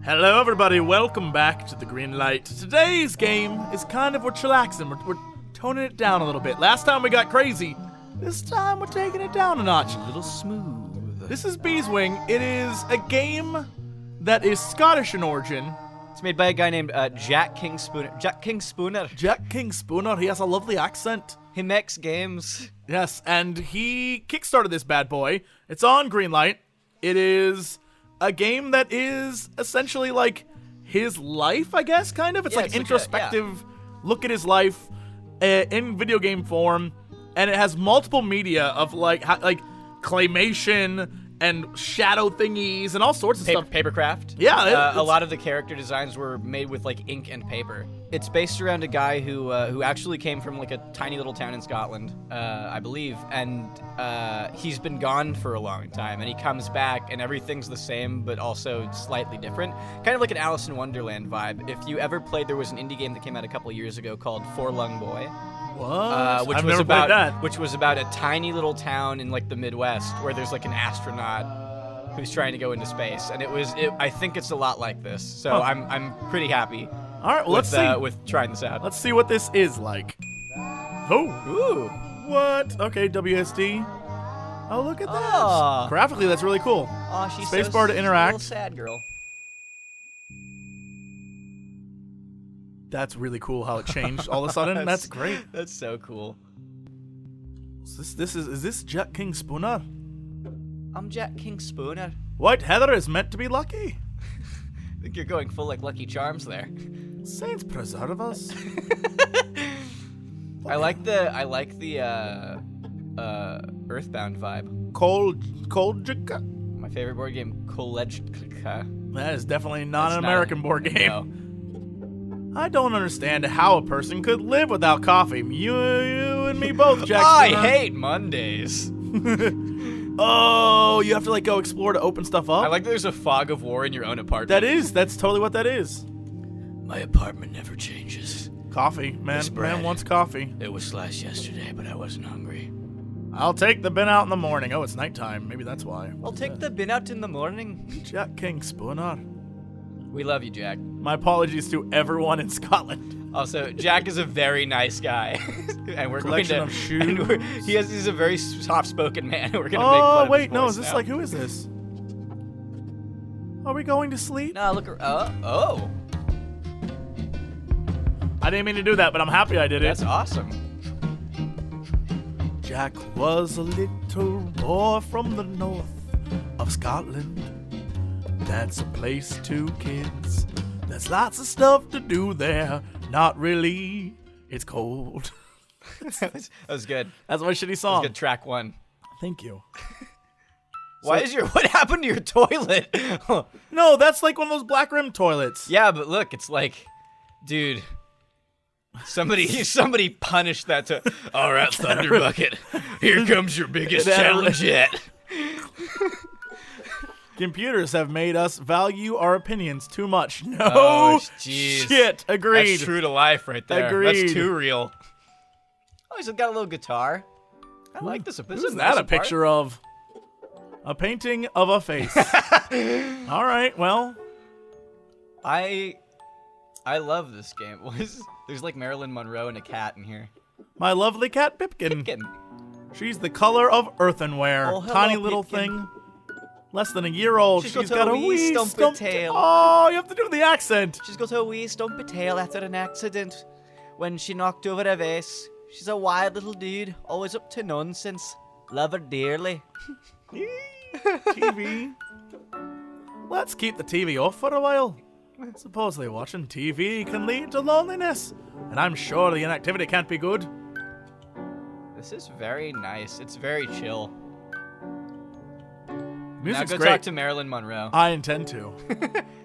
Hello everybody, welcome back to the Greenlight. Today's game is kind of, we're chillaxing, we're toning it down a little bit. Last time we got crazy, this time we're taking it down a notch. A little smooth. This is Beeswing. It is a game that is Scottish in origin. It's made by a guy named Jack King Spooner. Jack King Spooner. Jack King Spooner, he has a lovely accent. He makes games. Yes, and he kickstarted this bad boy. It's on Greenlight. It is a game that is essentially like his life, I guess, kind of. It's like introspective look at his life in video game form, and it has multiple media of like claymation and shadow thingies and all sorts of stuff. Papercraft. Yeah. A lot of the character designs were made with like ink and paper. It's based around a guy who actually came from like a tiny little town in Scotland, I believe, and he's been gone for a long time, and he comes back and everything's the same but also slightly different. Kind of like an Alice in Wonderland vibe. If you ever played, there was an indie game that came out a couple of years ago called Forlung Boy. What? Which I've was never about played that. which was about a tiny little town in like the Midwest where there's like an astronaut who's trying to go into space, and I think it's a lot like this. So Huh. I'm pretty happy. All right, well, let's see. With trying this out. Let's see what this is like. Oh. Ooh. What? Okay, WSD. Oh, look at that. Aw. Graphically, that's really cool. Oh, she's Spacebar to interact. Little sad girl. That's really cool how it changed all of a sudden. That's great. That's so cool. Is this Jack King Spooner? I'm Jack King Spooner. White Heather is meant to be lucky. I think you're going full like Lucky Charms there. Saints preserve us. I like the Earthbound vibe. Koljika. My favorite board game, Koljika. That is definitely not That's an not American board game. No. I don't understand how a person could live without coffee. You and me both, Jack. I Spooner. hate Mondays. Oh, you have to like go explore to open stuff up? I like that there's a fog of war in your own apartment. That's totally what that is. My apartment never changes. Coffee, man. Man wants coffee. It was sliced yesterday, but I wasn't hungry. I'll take the bin out in the morning. Oh, it's nighttime. Maybe that's why. I'll take the bin out in the morning. Jack King Spooner. We love you, Jack. My apologies to everyone in Scotland. Also, Jack is a very nice guy, and we're Collection going of to. shoes. And he's a very soft-spoken man. We're gonna make fun Oh of wait, his no. voice Is this now. like who is this? Are we going to sleep? No, look. Oh, I didn't mean to do that, but I'm happy I did that's it. awesome. Jack was a little boy from the north of Scotland. That's a place to kids. There's lots of stuff to do there. Not really. It's cold. That was good. That's my shitty That song. was good. Track one. Thank you. What happened to your toilet? No, that's like one of those black rim toilets. Yeah, but look, it's like, dude. Somebody punished that to. All right, Thunder Bucket. Here comes your biggest challenge yet. Computers have made us value our opinions too much. No Oh, jeez. shit. Agreed. That's true to life right there. Agreed. That's too real. Oh, he's got a little guitar. I like this. This Who's is that a picture of? A painting of a face. All right, well. I love this game. There's like Marilyn Monroe and a cat in here. My lovely cat Pipkin. Pipkin. She's the color of earthenware. Oh, hello, Tiny little Pipkin. thing. Less than a year old. She's got a wee stumpy tail. Oh, you have to do the accent. She's got a wee stumpy tail after an accident when she knocked over a vase. She's a wild little dude, always up to nonsense. Love her dearly. TV. Let's keep the TV off for a while. Supposedly watching TV can lead to loneliness, and I'm sure the inactivity can't be good. This is very nice. It's very chill. Music's now go great. talk to Marilyn Monroe. I intend to.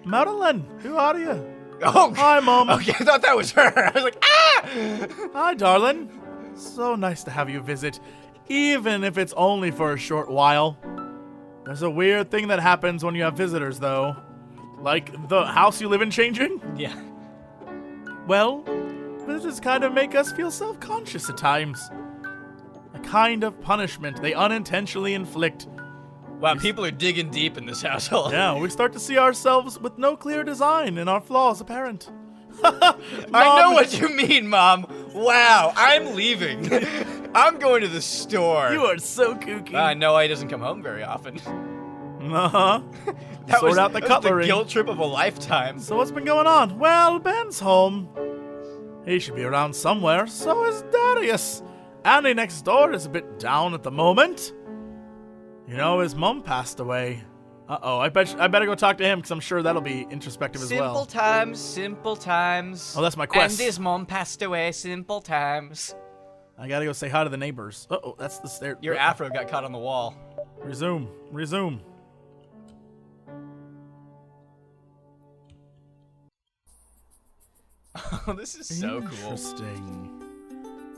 Marilyn, who are you? Oh, Hi, Mom. Okay, I thought that was her. I was like, ah! Hi, darling. So nice to have you visit, even if it's only for a short while. There's a weird thing that happens when you have visitors, though. Like the house you live in changing? Yeah. Well, visitors kind of make us feel self-conscious at times. A kind of punishment they unintentionally inflict. Wow, people are digging deep in this household. Yeah, we start to see ourselves with no clear design and our flaws apparent. I know what you mean, Mom. Wow, I'm leaving. I'm going to the store. You are so kooky. I know he doesn't come home very often. Uh-huh. Sort out the that was cutlery. the guilt trip of a lifetime. So what's been going on? Well, Ben's home. He should be around somewhere. So is Darius. Andy next door is a bit down at the moment. You know, his mom passed away. Uh-oh, I better go talk to him because I'm sure that'll be introspective as well. Simple times. Oh, that's my quest. Andy's mom passed away, simple times. I gotta go say hi to the neighbors. Uh-oh, that's the stair. Your afro got caught on the wall. Resume. Oh, this is so cool. Interesting.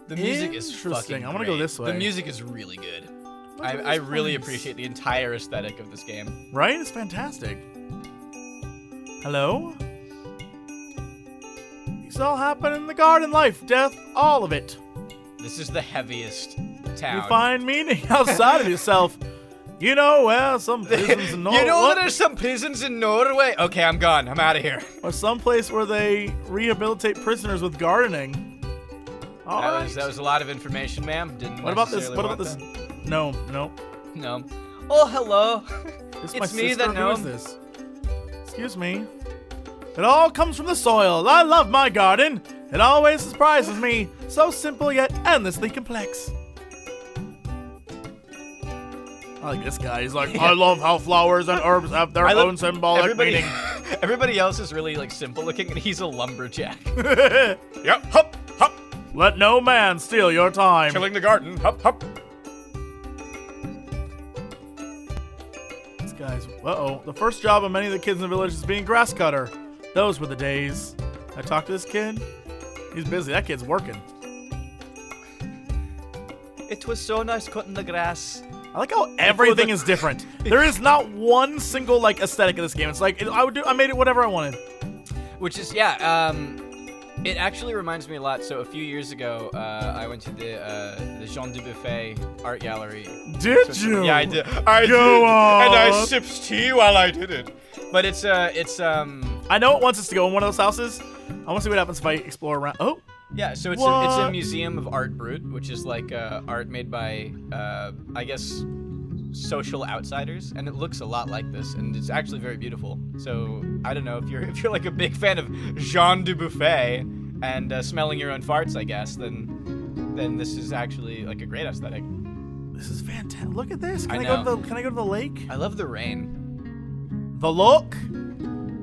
The music is Interesting. fucking I want to go great. this way. The music is really good. Look at I this really place. appreciate the entire aesthetic of this game. Right? It's fantastic. Hello? It's all happening in the garden life, death, all of it. This is the heaviest town. You find meaning outside of yourself. You know, well, some prisons in Norway. You know that there's some prisons in Norway? Okay, I'm gone. I'm out of here. Or some place where they rehabilitate prisoners with gardening. All right. That was a lot of information, ma'am. Didn't What about this? necessarily What about want this? that. No. No. Oh, hello. This It's my me, sister. the Who is gnome. this? Excuse me. It all comes from the soil. I love my garden. It always surprises me. So simple yet endlessly complex. I like this guy. He's like, I love how flowers and herbs have their own symbolic meaning. Everybody else is really like simple looking, and he's a lumberjack. Yep. Hop, hop. Let no man steal your time. Tilling the garden. Hop, hop. This guy's. Uh-oh. The first job of many of the kids in the village is being grass cutter. Those were the days. I talked to this kid. He's busy. That kid's working. It was so nice cutting the grass. I like how everything is different. There is not one single like aesthetic of this game. It's like I made it whatever I wanted. Which is it actually reminds me a lot. So a few years ago, I went to the Jean Dubuffet art gallery. Did you? Yeah, I did. Go on. And I sipped tea while I did it. But it's I know it wants us to go in one of those houses. I want to see what happens if I explore around. Oh. yeah. So it's What? a museum of art brut, which is like art made by I guess social outsiders, and it looks a lot like this, and it's actually very beautiful. So I don't know if you're like a big fan of Jean Dubuffet and smelling your own farts, I guess, then this is actually like a great aesthetic. This is fantastic. Look at this. I Can I go to the lake? I love the rain. The look?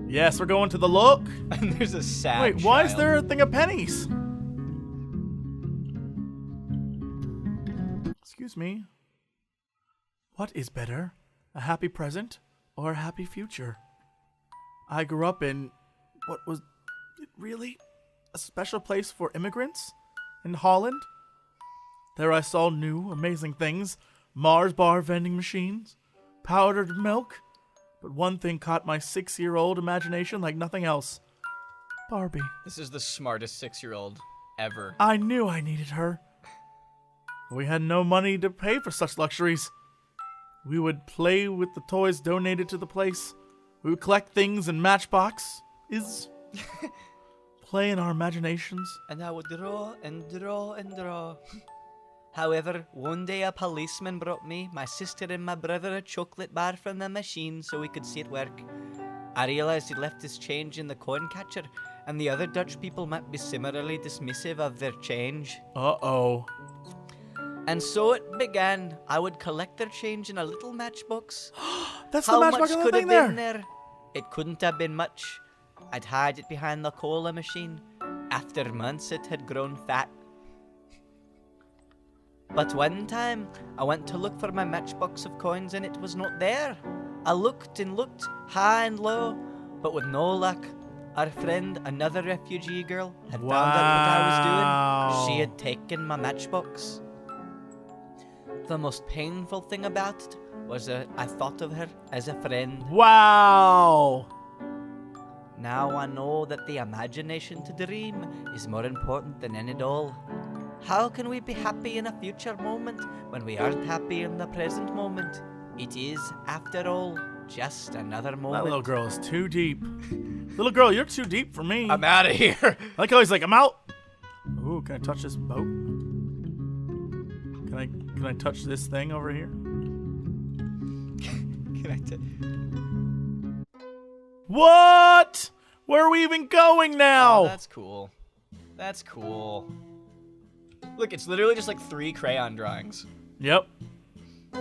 Yes, we're going to the look. And there's a sad Wait, why is child. there a thing of pennies? Excuse me. What is better, a happy present or a happy future? I grew up in what was it really a special place for immigrants in Holland. There I saw new, amazing things, Mars bar vending machines, powdered milk, but one thing caught my 6-year-old imagination like nothing else. Barbie. This is the smartest 6-year-old ever. I knew I needed her. We had no money to pay for such luxuries. We would play with the toys donated to the place. We would collect things in Matchbox. Play in our imaginations. And I would draw and draw and draw. However, one day a policeman brought me, my sister and my brother a chocolate bar from the machine so we could see it work. I realized he'd left his change in the coin catcher, and the other Dutch people might be similarly dismissive of their change. Uh-oh. And so it began. I would collect their change in a little matchbox. That's the How Matchbox much on the could thing have been there. there? It couldn't have been much. I'd hide it behind the cola machine. After months it had grown fat. But one time, I went to look for my matchbox of coins and it was not there. I looked and looked, high and low, but with no luck. Our friend, another refugee girl, had found out what I was doing. She had taken my matchbox. The most painful thing about it was that I thought of her as a friend. Wow. Now I know that the imagination to dream is more important than any doll. How can we be happy in a future moment when we aren't happy in the present moment? It is, after all, just another moment. That little girl is too deep. Little girl, you're too deep for me. I'm out of here. I like how he's like, I'm out. Ooh, can I touch this boat? Can I touch this thing over here? Can I What? Where are we even going now? Oh, that's cool. That's cool. Look, it's literally just like 3 crayon drawings. Yep. I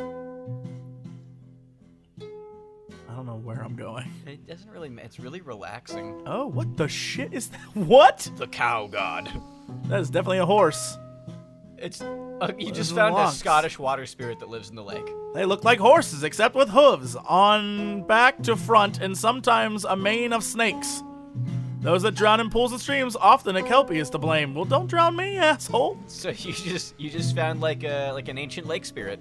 don't know where I'm going. It doesn't really. It's really relaxing. Oh, what the shit is that? What? The cow god. That is definitely a horse. It's. You just found a Scottish water spirit that lives in the lake. They look like horses, except with hooves on back to front, and sometimes a mane of snakes. Those that drown in pools and streams, often a kelpie is to blame. Well, don't drown me, asshole. So you just found like an ancient lake spirit.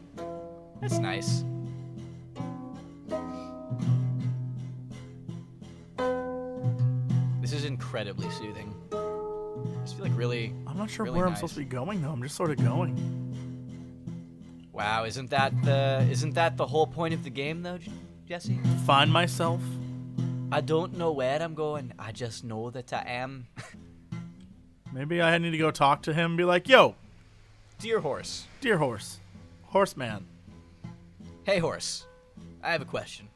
That's nice. This is incredibly soothing. I just feel like really. I'm not sure really where nice. I'm supposed to be going though. I'm just sort of going. Wow, isn't that the whole point of the game though, Jesse? Find myself. I don't know where I'm going. I just know that I am. Maybe I need to go talk to him and be like, yo, Dear horse. dear horse, horseman. Hey horse. I have a question.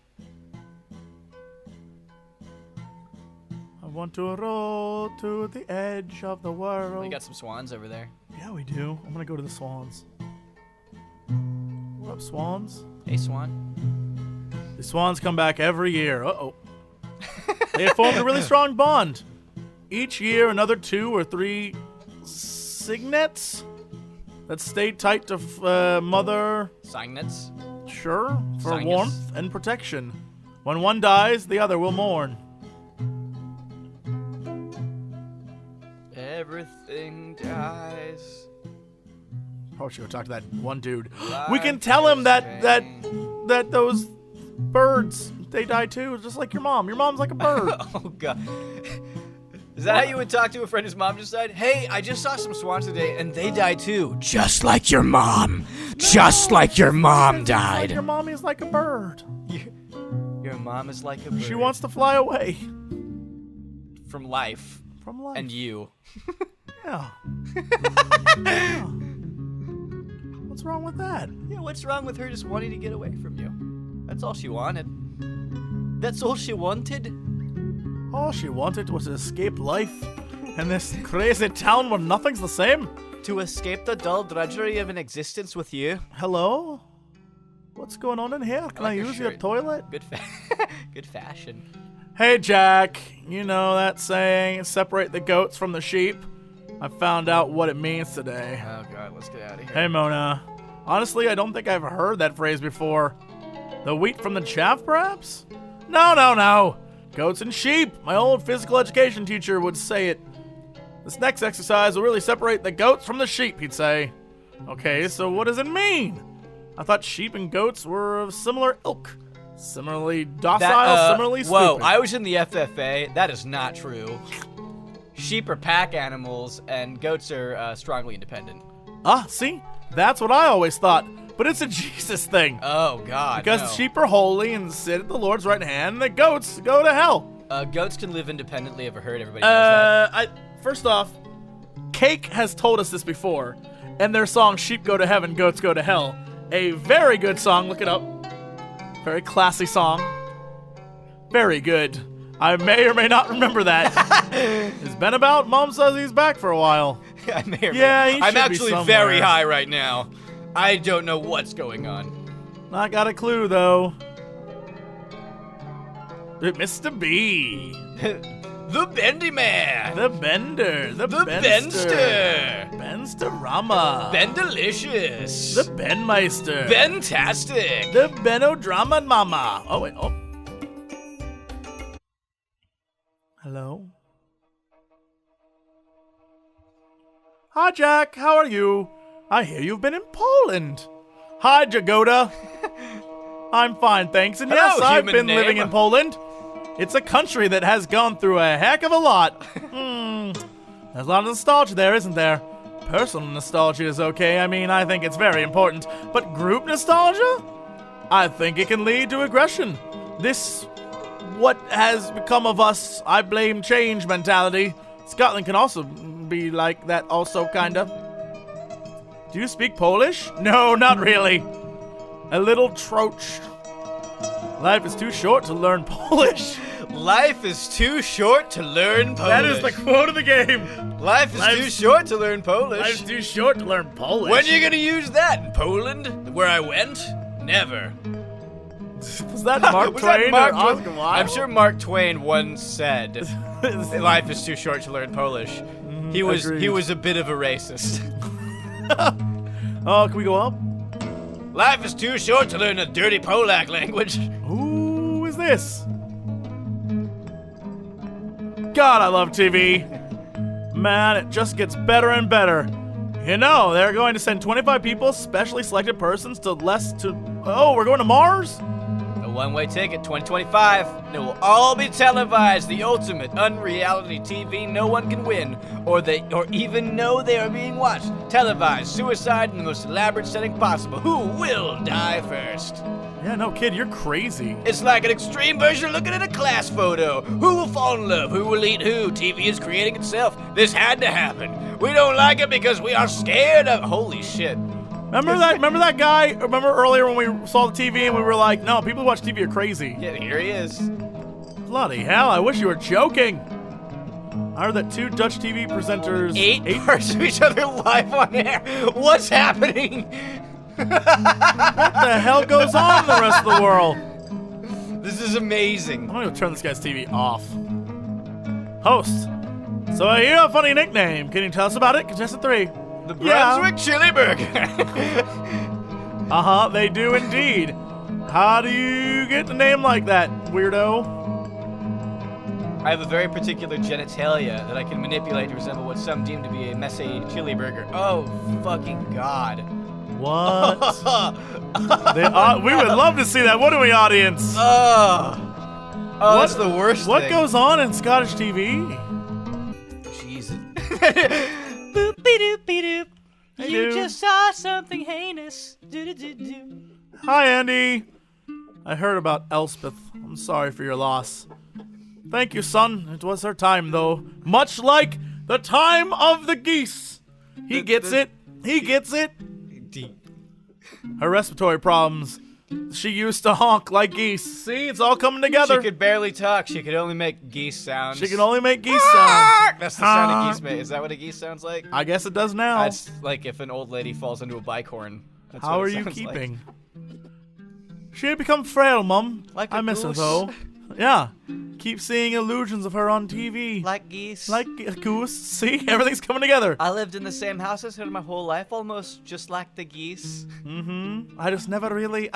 I want to roll to the edge of the world. We got some swans over there. Yeah, we do. I'm gonna go to the swans. What up, swans? Hey swan. The swans come back every year. Uh-oh. They have formed a really strong bond. Each year, another 2 or 3 cygnets that stay tight to mother. Cygnets. Sure, for Cygnus. warmth and protection. When one dies, the other will mourn. Everything dies. Probably should go talk to that one dude. We Life can tell him is that those birds, they die too, just like your mom. Your mom's like a bird. Oh god. Is that how you would talk to a friend whose mom just died? Hey, I just saw some swans today and they died too. Just like your mom. Just like your mom It's like died. your mommy is like a bird. Your mom is like a bird. She wants to fly away from life. from life. And you. Yeah. Yeah. What's wrong with that? Yeah, what's wrong with her just wanting to get away from you? That's all she wanted. That's all she wanted? All she wanted was to escape life in this crazy town where nothing's the same. To escape the dull drudgery of an existence with you? Hello? What's going on in here? Can I like your use your shirt. toilet? Good fashion. Hey, Jack. You know that saying, separate the goats from the sheep? I found out what it means today. Oh god, let's get out of here. Hey, Mona. Honestly, I don't think I've heard that phrase before. The wheat from the chaff, perhaps? No. Goats and sheep. My old physical education teacher would say it. This next exercise will really separate the goats from the sheep, he'd say. Okay, so what does it mean? I thought sheep and goats were of similar ilk. Similarly docile, similarly stupid. Whoa, I was in the FFA. That is not true. Sheep are pack animals, and goats are strongly independent. Ah, see? That's what I always thought. But it's a Jesus thing. Oh, God, Because no. sheep are holy and sit at the Lord's right hand, and the goats go to hell. Goats can live independently. Ever heard? Everybody knows that. First off, Cake has told us this before, and their song "Sheep Go to Heaven, Goats Go to Hell," a very good song. Look it up. Very classy song. Very good. I may or may not remember that. It's been about. Mom says he's back for a while. I may or may Yeah, he I'm should be actually somewhere. very high right now. I don't know what's going on. Not got a clue though. Mr. B. The Bendy Man. The Bender. The Benster. Bensterama. Bendelicious. The Benmeister. Bentastic. The Benodrama Mama. Oh, wait. Oh. Hello? Hi, Jack. How are you? I hear you've been in Poland. Hi, Jagoda. I'm fine, thanks. And yes, Hello, I've human been living name. in Poland. It's a country that has gone through a heck of a lot. There's a lot of nostalgia there, isn't there? Personal nostalgia is okay. I mean, I think it's very important. But group nostalgia? I think it can lead to aggression. This, what has become of us, I blame change mentality. Scotland can also be like that also, kinda. Do you speak Polish? No, not really. A little troch. Life is too short to learn Polish. Life is too short to learn Polish. That is the quote of the game. Life is too short to learn Polish. Life's too short to learn Polish. When are you gonna use that? In Poland? Where I went? Never. Was that Mark Twain or Oscar Wilde? I'm sure Mark Twain once said, "Life is too short to learn Polish." He was a bit of a racist. Oh, can we go up? Life is too short to learn a dirty Polak language. Who is this? God, I love TV. Man, it just gets better and better. You know, they're going to send 25 people, specially selected persons, Oh, we're going to Mars? A one-way ticket, 2025. It will all be televised. The ultimate unreality TV no one can win, or even know they are being watched. Televised suicide in the most elaborate setting possible. Who will die first? Yeah, no, kid, you're crazy. It's like an extreme version of looking at a class photo. Who will fall in love? Who will eat who? TV is creating itself. This had to happen. We don't like it because we are scared of... Holy shit. Remember that guy? Remember earlier when we saw the TV and we were like, no, people who watch TV are crazy. Yeah, here he is. Bloody hell, I wish you were joking. I heard that 2 Dutch TV presenters... Ate parts of each other live on air. What's happening? What the hell goes on in the rest of the world? This is amazing. I'm gonna go turn this guy's TV off. Host. So you have a funny nickname. Can you tell us about it? Contestant 3. The Brunswick Chili Burger. Uh-huh, they do indeed. How do you get the name like that, weirdo? I have a very particular genitalia that I can manipulate to resemble what some deem to be a messy chili burger. Oh, fucking God. What? We would love to see that, wouldn't we, audience? That's the worst What thing. goes on in Scottish TV? Jesus. Boop-be-doop-be-doop. Hey, You dude. just saw something heinous. Do-do-do-do. Hi, Andy. I heard about Elspeth. I'm sorry for your loss. Thank you, son. It was her time, though. Much like the time of the geese. He gets it. He gets it. Her respiratory problems. She used to honk like geese. See, it's all coming together. She could barely talk. She could only make geese sounds. She can only make geese sounds. That's the sound a geese makes. Is that what a geese sounds like? I guess it does now. That's like if an old lady falls into a bicorn. That's How what are it you sounds keeping? She had become frail, Mum. Like a I miss her, goose. though. Yeah. Keep seeing illusions of her on TV. Like geese. Like a goose. See? Everything's coming together. I lived in the same house as her my whole life, almost just like the geese. Mm-hmm. I just never really,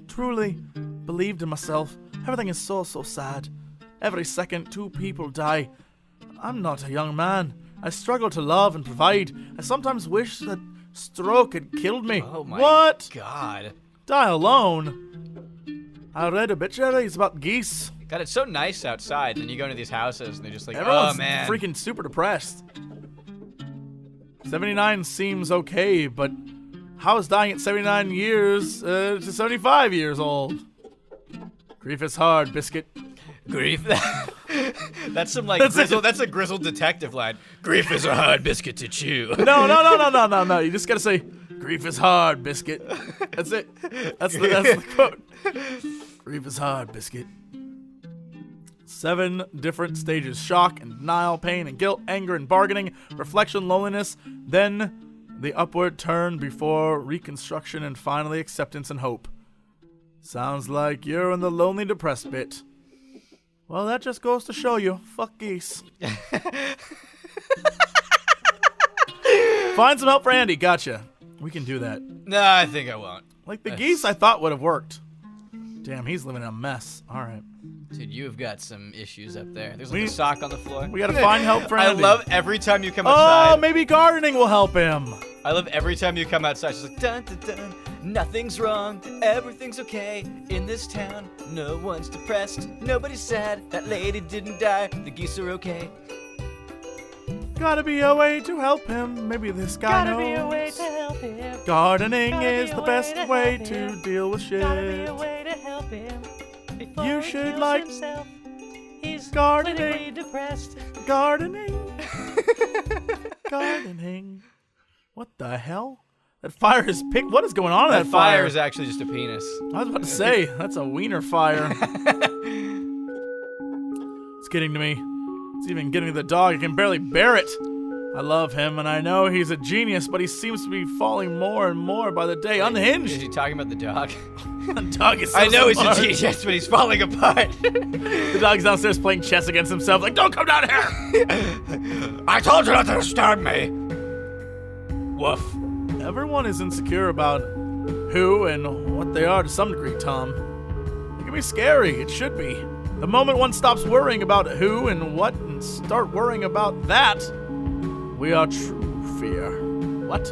truly believed in myself. Everything is so sad. Every second, 2 people die. I'm not a young man. I struggle to love and provide. I sometimes wish that stroke had killed me. Oh my What? God. Die alone. I read obituaries about geese. God, it's so nice outside. Then you go into these houses and they're just like, Everyone's oh man. freaking super depressed. 79 seems okay, but how is dying at 79 years to 75 years old? Grief is hard, Biscuit. Grief. That's some like that's a grizzled detective line. Grief is a hard biscuit to chew. No. You just gotta say, grief is hard, Biscuit. That's it. That's the quote. Grief is hard, Biscuit. 7 different stages: shock and denial, pain and guilt, anger and bargaining, reflection, loneliness, then the upward turn before reconstruction, and finally acceptance and hope. Sounds like you're in the lonely, depressed bit. Well, that just goes to show you. Fuck geese. Find some help for Andy. Gotcha. We can do that. No, I think I won't. Like the geese I thought would have worked. Damn, he's living in a mess. All right. Dude, you've got some issues up there. There's like a sock on the floor. We gotta find help for I Andy. love every time you come outside. Oh, maybe gardening will help him. I love every time you come outside. She's like, dun dun dun. Nothing's wrong. Everything's okay in this town. No one's depressed. Nobody's sad. That lady didn't die. The geese are okay. Gotta be a way to help him. Maybe this guy Gotta knows. be a way to help him. Gardening is the best way to deal with shit. Gotta be a way to help him before You he should kills like himself. He's gardening. clinically depressed. Gardening. Gardening. What the hell? That fire is picked. What is going on in that fire? Fire is actually just a penis. I was about to say, that's a wiener fire. It's getting to me. It's even getting to the dog. I can barely bear it. I love him, and I know he's a genius, but he seems to be falling more and more by the day. Is Unhinged. he talking about the dog? The dog is so I know smart. he's a genius, but he's falling apart. The dog's downstairs playing chess against himself. Like, don't come down here. I told you not to disturb me. Woof. Everyone is insecure about who and what they are to some degree, Tom. It can be scary. It should be. The moment one stops worrying about who and what and start worrying about that, we are true fear. What?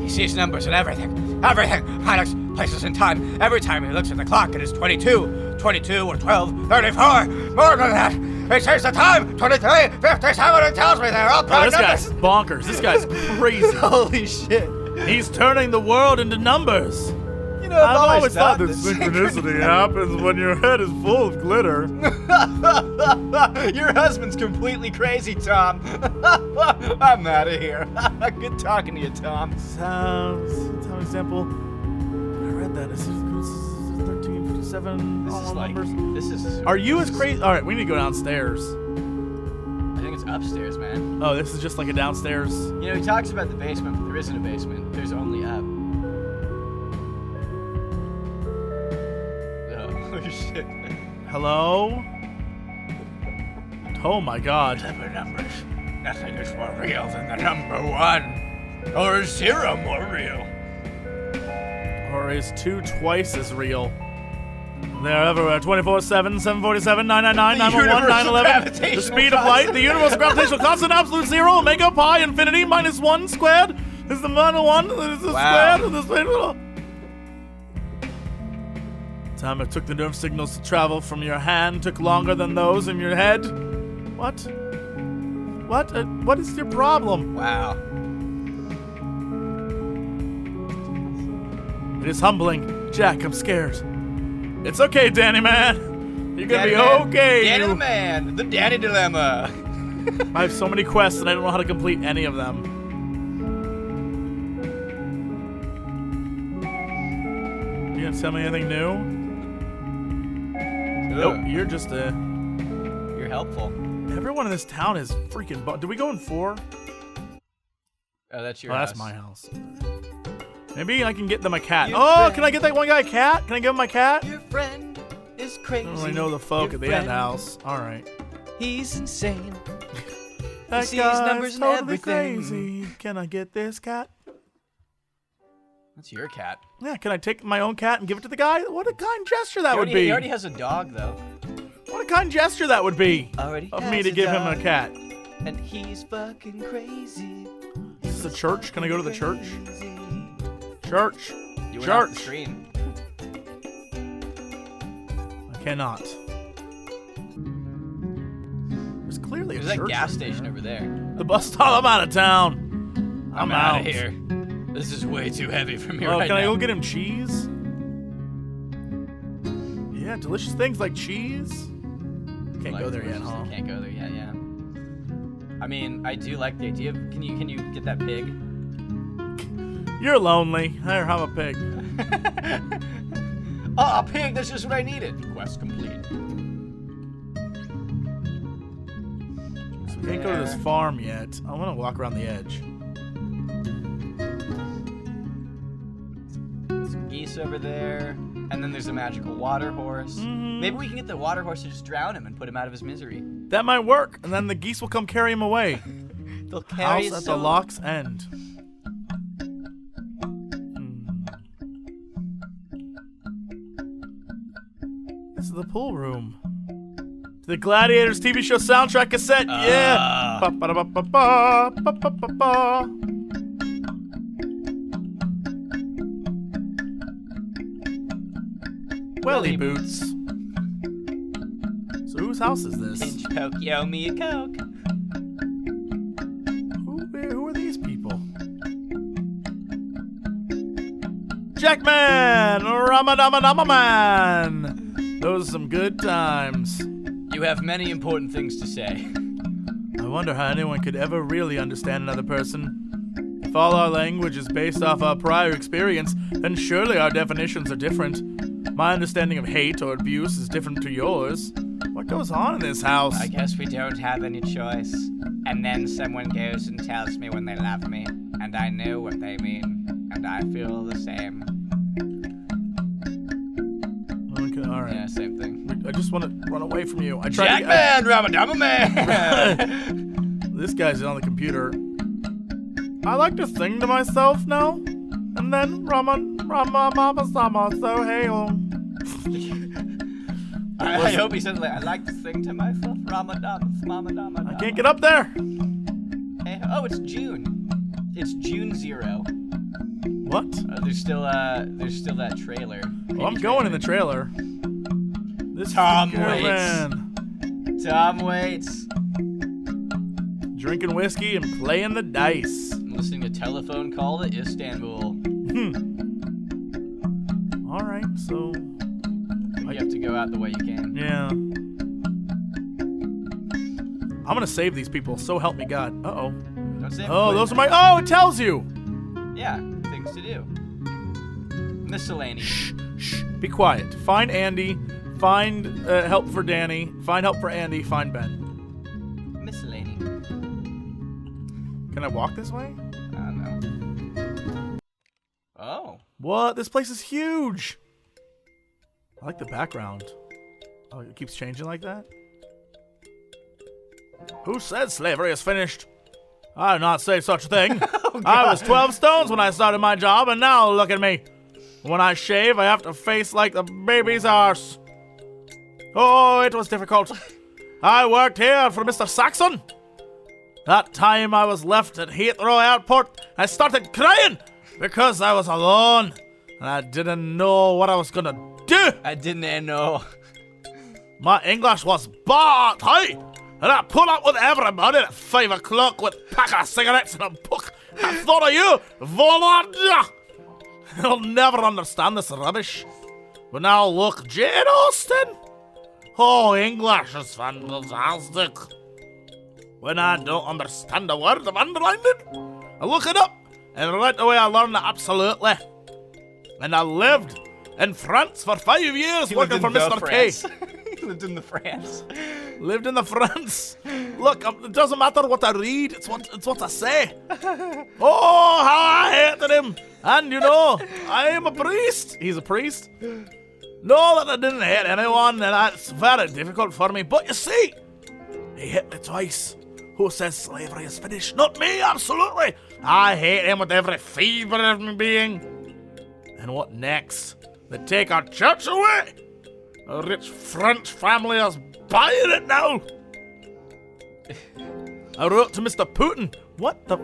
He sees numbers and everything. Everything. Planets, places, and time. Every time he looks at the clock, it is 22. 22 or 12, 34. More than that. He sees the time. 23, 57, and tells me they're all Oh, prime this numbers. guy's bonkers. This guy's crazy. Holy shit. He's turning the world into numbers. You know, I've always thought that synchronicity happens when your head is full of glitter. Your husband's completely crazy, Tom. I'm out of here. Good talking to you, Tom. Sounds. Tell me example. I read that. This is 1357. This all is like, numbers. this is. Are you as crazy? All right, we need to go downstairs. I think it's upstairs, man. Oh, this is just like a downstairs. You know, he talks about the basement, but there isn't a basement. There's only up. Oh, shit. Hello? Oh my god. Clever numbers. Nothing is more real than the number 1. Or is 0 more real? Or is 2 twice as real? They're everywhere. 24/7, 747, 999, 911, 911. The speed of light, the universal gravitational constant, absolute zero, omega pi, infinity, -1 squared. Is the -1, is the Wow. squared, is the squared. Time it took the nerve signals to travel from your hand took longer than those in your head. What? What is your problem? Wow. It is humbling. Jack, I'm scared. It's okay, Danny man. You're gonna be okay. Danny you- the man. The Danny dilemma. I have so many quests and I don't know how to complete any of them. You gonna tell me anything new? Nope, you're just a... You're helpful. Everyone in this town is freaking... Did we go in 4? Oh, that's your Oh, house. that's my house. Maybe I can get them a cat. Your Oh, friend. can I get that one guy a cat? Can I give him my cat? Your friend is crazy. I don't really know the folk Your at the friend, end house. Alright. He's insane. That sees guy's numbers and totally everything. crazy. Can I get this cat? That's your cat. Yeah, can I take my own cat and give it to the guy? What a kind gesture that would He be. already has a dog, though. What a kind gesture that would be Already of has me to a give him a dog, cat. And he's fucking crazy. Is this a church? Can I go to the church? Crazy. Church. You went off the Church. screen. I cannot. There's clearly There's a that church. gas right station there. over there. The bus stop. I'm out of town. I'm out out of here. This is way too heavy for me Oh, right can I now. go get him cheese? Yeah, delicious things like cheese. Can't go there yet, huh? Can't go there yet, yeah. I mean, I do like the idea of... Can you get that pig? You're lonely. Here, have a pig. Oh, a pig! That's just what I needed. Quest complete. So we can't go to this farm yet. I want to walk around the edge. Some geese over there. And then there's a magical water horse. Mhm. Maybe we can get the water horse to just drown him and put him out of his misery. That might work, and then the geese will come carry him away. They'll carry House his at the soul. lock's end. This is the pool room. The Gladiators TV show soundtrack cassette, yeah. Ba-ba-da-ba-ba-ba, ba-ba-ba-ba. Welly boots. So whose house is this? Pinch poke, yo me a coke. Who are these people? Jackman! Ramadama-dama-man! Those are some good times. You have many important things to say. I wonder how anyone could ever really understand another person. If all our language is based off our prior experience, then surely our definitions are different. My understanding of hate or abuse is different to yours. What goes on in this house? I guess we don't have any choice. And then someone goes and tells me when they love me, and I know what they mean, and I feel the same. Okay, alright. Yeah, same thing. I just want to run away from you. I tried Jackman, Ramadama man. This guy's on the computer. I like to sing to myself now. And then Rama Mama Sama, so hey I hope he says like, I like to sing to myself. Ramadama. I can't get up there. Hey, oh, it's June. It's June 0. What? There's still that trailer. Oh, I'm going in the trailer. This Tom is the waits. man. Tom waits. Drinking whiskey and playing the dice. I'm listening to Telephone Call to Istanbul. Alright, so... You have to go out the way you came. Yeah. I'm gonna save these people, so help me God. Uh-oh. Don't say Oh, those are my... Oh, it tells you! Yeah, things to do. Miscellany. Shh. Be quiet. Find Andy. Find help for Danny. Find help for Andy. Find Ben. Miscellany. Can I walk this way? I don't know. Oh. What? This place is huge! I like the background. Oh, it keeps changing like that? Who said slavery is finished? I did not say such a thing. I was 12 stones when I started my job, and now look at me. When I shave, I have to face like the baby's arse. Oh, it was difficult. I worked here for Mr. Saxon. That time I was left at Heathrow Airport, I started crying because I was alone, and I didn't know what I was gonna do. I didn't know. My English was bad, hey? And I put up with everybody at 5 o'clock with a pack of cigarettes and a book. I thought of you, Volodya. You'll never understand this rubbish. But now look, Jane Austen. Oh, English is fantastic. When I don't understand a word, I've underlined it. I look it up, and right away I learn it absolutely. And I lived in France for 5 years working for Mr. K. He lived in the France. Lived in the France. Look, it doesn't matter what I read, it's what I say. Oh, how I hated him. And you know, I am a priest. He's a priest. No, that I didn't hate anyone, and it's very difficult for me. But you see, he hit me twice. Who says slavery is finished? Not me, absolutely. I hate him with every fibre of my being. And what next? They take our church away. A rich French family is buying it now. I wrote to Mr. Putin. What the?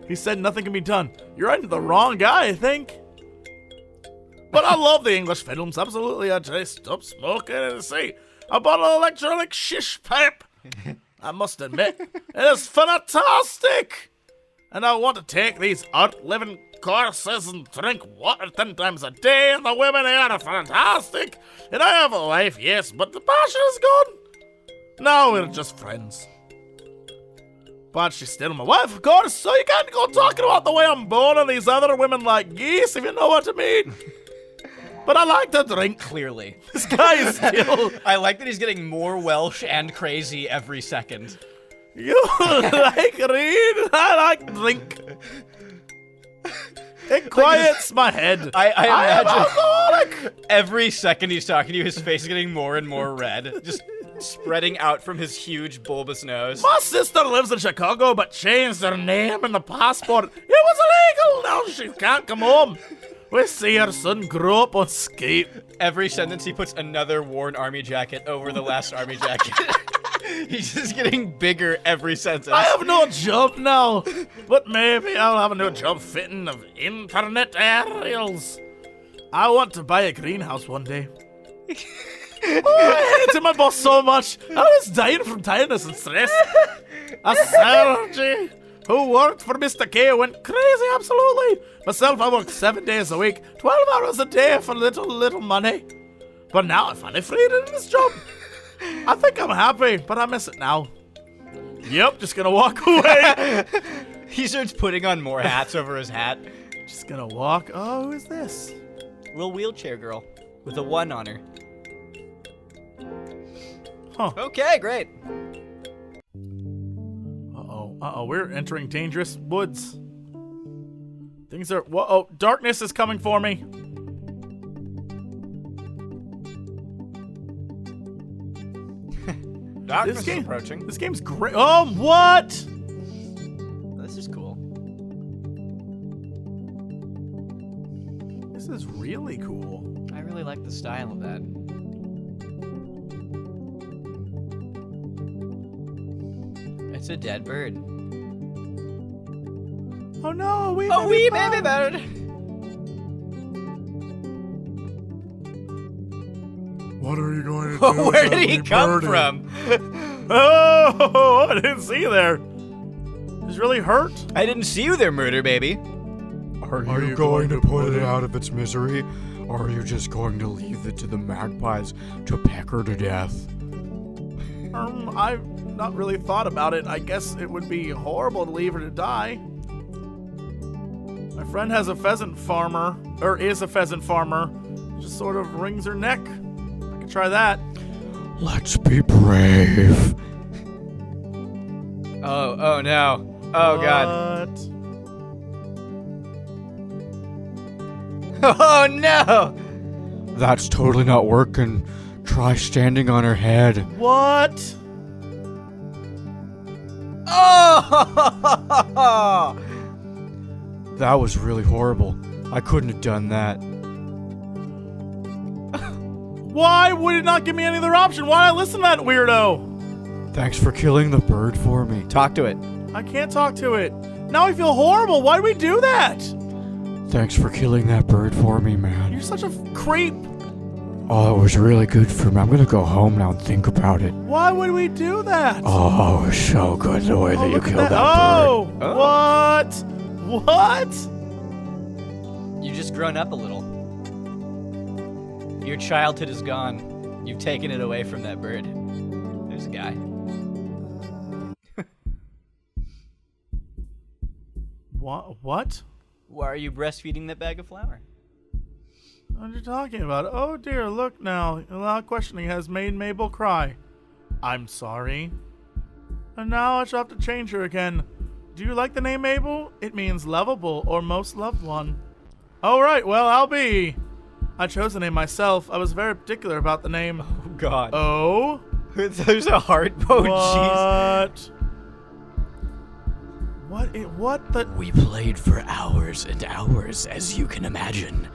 He said nothing can be done. You're writing to the wrong guy, I think. But I love the English films, absolutely. I just stopped smoking and see. I bought an electronic shish pipe. I must admit, it is fantastic. And I want to take these out-living courses and drink water 10 times a day, and the women here are fantastic. And I have a wife, yes, but the passion is gone. Now we're just friends. But she's still my wife, of course, so you can't go talking about the way I'm boning these other women like Geese, if you know what I mean. But I like to drink. Clearly. This guy is still... I like that he's getting more Welsh and crazy every second. You like read, I like drink. It quiets my head. I am imagine alcoholic. every second he's talking to you, his face is getting more and more red. Just spreading out from his huge bulbous nose. My sister lives in Chicago, but changed her name in the passport. It was illegal. Now she can't come home. We see her son grow up on Skype. Every sentence he puts another worn army jacket over the last army jacket. He's just getting bigger every sentence. I have no job now, but maybe I'll have a new job fitting of internet aerials. I want to buy a greenhouse one day. I hated my boss so much. I was dying from tiredness and stress. A surgery. who worked for Mr. K went crazy, absolutely. Myself, I work 7 days a week, 12 hours a day for little money. But now I finally freed in this job. I think I'm happy, but I miss it now. Yep, just gonna walk away. He starts putting on more hats over his hat. Just gonna walk. Oh, who is this? Little wheelchair girl with a 1 on her. Huh. Okay, great. Uh-oh, we're entering dangerous woods. Things are... Whoa, darkness is coming for me. Darkness is approaching. This game's great. Oh, what? This is cool. This is really cool. I really like the style of that. It's a dead bird. Oh no, wee baby bird! What are you going to do? Where did he come from? Oh, I didn't see you there. He's really hurt. I didn't see you there, murder baby. Are you going to put it out of its misery, or are you just going to leave it to the magpies to peck her to death? I've not really thought about it. I guess it would be horrible to leave her to die. My friend has a pheasant farmer, or is a pheasant farmer. Just sort of wrings her neck. I could try that. Let's be brave. Oh no. Oh god. Oh no! That's totally not working. Try standing on her head. What? Oh! That was really horrible. I couldn't have done that. Why would it not give me any other option? Why did I listen to that weirdo? Thanks for killing the bird for me. Talk to it. I can't talk to it. Now I feel horrible. Why did we do that? Thanks for killing that bird for me, man. You're such a creep. Oh, it was really good for me. I'm gonna go home now and think about it. Why would we do that? Oh, it was so good the way that you look at killed that bird. Oh, what? What? You've just grown up a little. Your childhood is gone. You've taken it away from that bird. There's a guy. What? Why are you breastfeeding that bag of flour? What are you talking about? Oh dear, look now. A loud questioning has made Mable cry. I'm sorry. And now I shall have to change her again. Do you like the name Mable? It means lovable or most loved one. Oh right, well I'll be. I chose the name myself. I was very particular about the name. Oh god. Oh? There's a heart. Oh jeez. What the? We played for hours and hours, as you can imagine.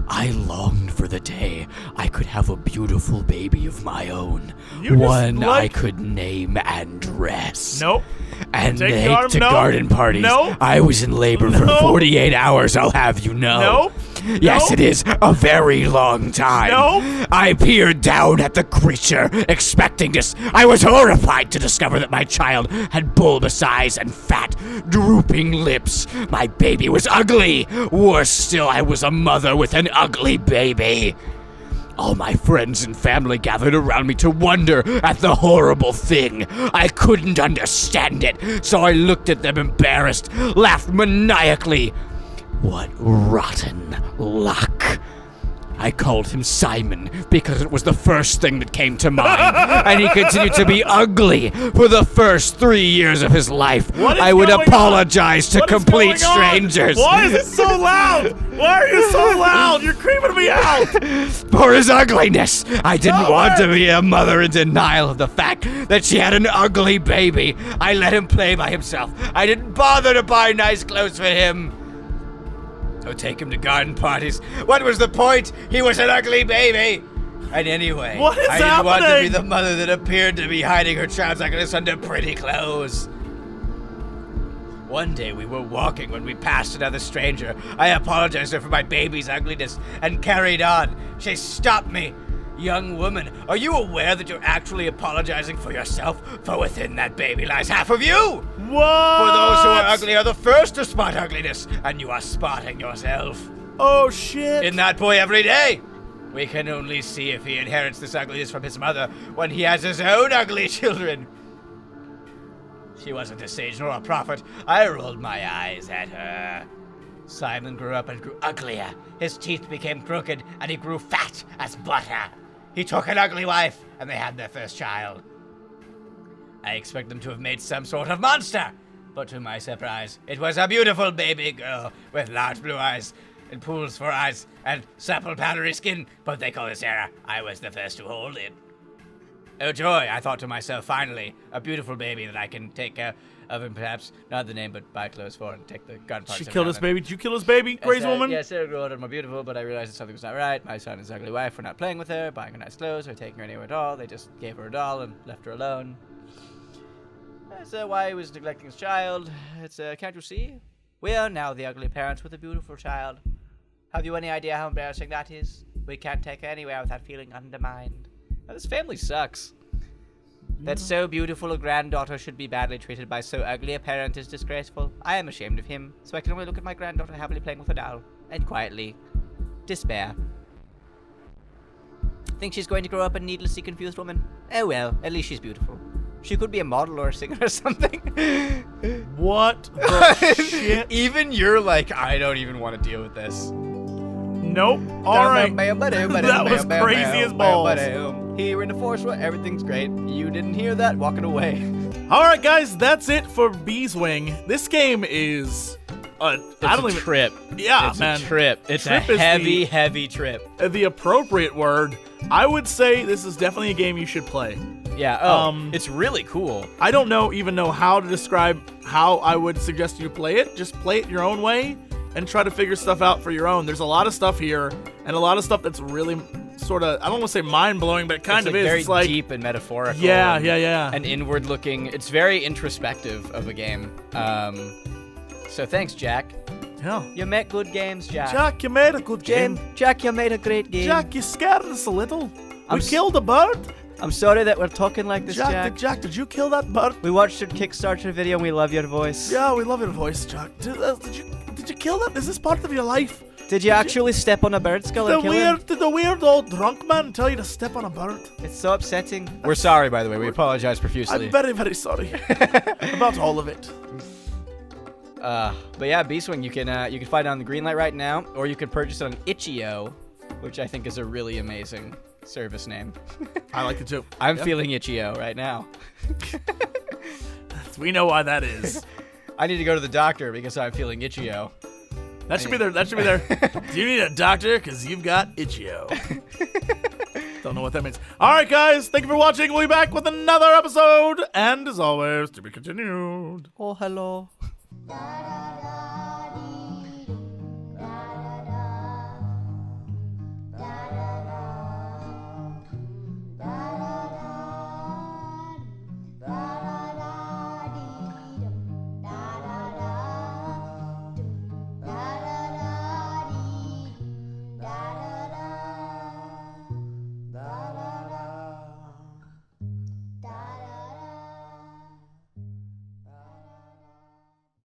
I longed for the day I could have a beautiful baby of my own. One I could name and dress. Nope. And take to garden parties. Nope. I was in labor for 48 hours, I'll have you know. Nope. Yes, Nope. it is a very long time. Nope. I peered down at the creature, expecting this. I was horrified to discover that my child had bulbous eyes and fat, drooping lips. My baby was ugly. Worse still, I was a mother with an ugly baby. All my friends and family gathered around me to wonder at the horrible thing. I couldn't understand it, so I looked at them embarrassed, laughed maniacally. What rotten luck. I called him Simon because it was the first thing that came to mind, and he continued to be ugly for the first 3 years of his life. I would apologize to complete strangers. Why is it so loud? Why are you so loud? You're creeping me out. For his ugliness. I didn't want to be a mother in denial of the fact that she had an ugly baby. I let him play by himself. I didn't bother to buy nice clothes for him. Or take him to garden parties. What was the point? He was an ugly baby. And anyway, what is I didn't want to be happening? the mother that appeared to be hiding her child's ugliness under pretty clothes. One day we were walking when we passed another stranger. I apologized to her for my baby's ugliness and carried on. She stopped me. Young woman, are you aware that you're actually apologizing for yourself? For within that baby lies half of you! What? For those who are ugly are the first to spot ugliness, and you are spotting yourself. Oh, shit. In that boy every day! We can only see if he inherits this ugliness from his mother when he has his own ugly children. She wasn't a sage nor a prophet. I rolled my eyes at her. Simon grew up and grew uglier. His teeth became crooked, and he grew fat as butter. He took an ugly wife, and they had their first child. I expect them to have made some sort of monster, but to my surprise, it was a beautiful baby girl with large blue eyes and pools for eyes and supple powdery skin, but they call this error. I was the first to hold it. Oh joy, I thought to myself, finally, a beautiful baby that I can take care of and perhaps, not the name, but buy clothes for and take the gun parts. She killed his baby. Did you kill his baby, crazy woman? Yes, Sarah grew older and more beautiful, but I realized that something was not right. My son and his ugly wife were not playing with her, buying her nice clothes, or taking her anywhere at all. They just gave her a doll and left her alone. That's why he was neglecting his child. It's, can't you see? We are now the ugly parents with a beautiful child. Have you any idea how embarrassing that is? We can't take her anywhere without feeling undermined. Now, this family sucks. That so beautiful a granddaughter should be badly treated by so ugly a parent is disgraceful. I am ashamed of him, so I can only look at my granddaughter happily playing with a doll, and quietly despair. Think she's going to grow up a needlessly confused woman? Oh well, at least she's beautiful. She could be a model or a singer or something. What the shit? Even you're like, I don't even want to deal with this. Nope. All right. That was crazy as balls. Here in the forest where everything's great. You didn't hear that? Walking away. All right, guys, that's it for Beeswing. This game is trip. Yeah, it's man. A trip. It's Trip a is heavy trip. the appropriate word. I would say this is definitely a game you should play. Yeah. It's really cool. I don't even know how to describe how I would suggest you play it. Just play it your own way and try to figure stuff out for your own. There's a lot of stuff here and a lot of stuff that's really sort of, I don't want to say mind-blowing, but it kind of is. Very it's like deep and metaphorical. Yeah, and, yeah. And inward-looking. It's very introspective of a game. So thanks, Jack. Yeah. You make good games, Jack. Jack, you made a good game. Jack, you made a great game. Jack, you scared us a little. I'm We killed a bird. I'm sorry that we're talking like this, Jack. Jack, did you kill that bird? We watched your Kickstarter video and we love your voice. Yeah, we love your voice, Jack. Did you kill that? Is this part of your life? Did you actually step on a bird skull and kill him? Did the weird old drunk man tell you to step on a bird? It's so upsetting. We're sorry, by the way. We apologize profusely. I'm very, very sorry about all of it. But yeah, Beeswing, you can find it on the Greenlight right now, or you can purchase it on Itch.io, which I think is a really amazing service name. I like it too. I'm feeling Itch.io right now. We know why that is. I need to go to the doctor because I'm feeling Itch.io. That should be there. That should be there. Do you need a doctor? Because you've got Itch.io. Don't know what that means. All right, guys. Thank you for watching. We'll be back with another episode. And as always, to be continued. Oh, hello. La la la.